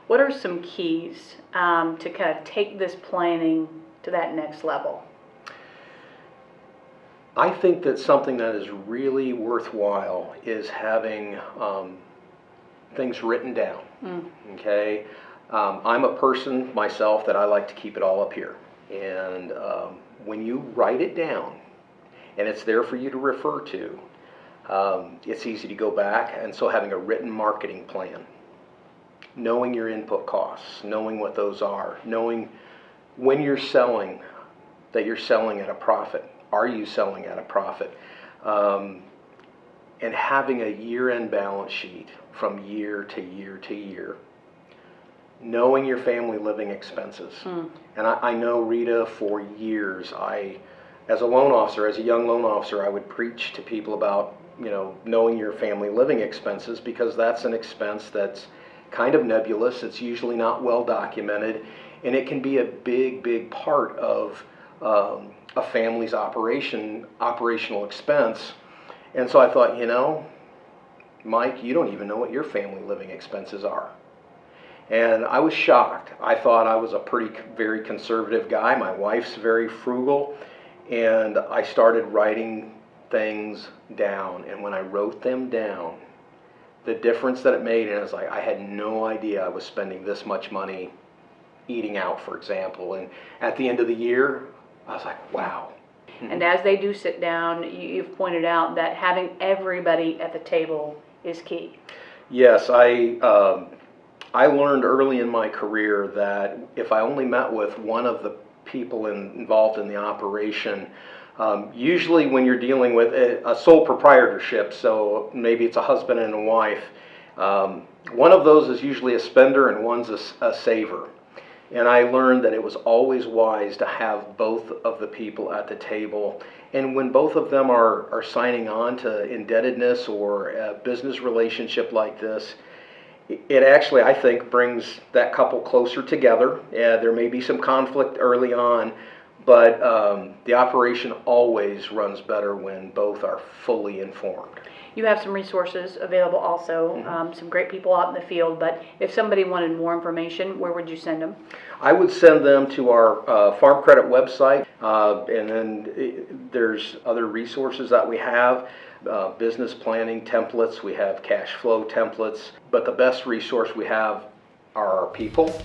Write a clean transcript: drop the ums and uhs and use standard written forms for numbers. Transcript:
What are some keys to kind of take this planning to that next level? I think that something that is really worthwhile is having things written down. Okay, I'm a person myself that I like to keep it all up here, and when you write it down, and it's there for you to refer to, it's easy to go back. And so having a written marketing plan, knowing your input costs, knowing what those are, knowing when you're selling, that you're selling at a profit. Are you selling at a profit? And having a year-end balance sheet from year to year to year. Knowing your family living expenses. And I know, Rita, for years, as a loan officer, as a young loan officer, I would preach to people about, knowing your family living expenses, because that's an expense that's kind of nebulous. It's usually not well documented, and it can be a big part of a family's operational expense. And so I thought, Mike, you don't even know what your family living expenses are. And I was shocked. I thought I was a very conservative guy. My wife's very frugal, and I started writing things down. And when I wrote them down, the difference that it made, and it's like I had no idea I was spending this much money eating out, for example. And at the end of the year, I was like, wow. And as they do sit down, you've pointed out that having everybody at the table is key. Yes, I learned early in my career that if I only met with one of the people involved in the operation, usually when you're dealing with a sole proprietorship, so maybe it's a husband and a wife, one of those is usually a spender and one's a saver. And I learned that it was always wise to have both of the people at the table. And when both of them are signing on to indebtedness or a business relationship like this, it actually, I think, brings that couple closer together. There may be some conflict early on, but the operation always runs better when both are fully informed. You have some resources available also, some great people out in the field, but if somebody wanted more information, where would you send them? I would send them to our Farm Credit website, and then there's other resources that we have, business planning templates, we have cash flow templates, but the best resource we have are our people.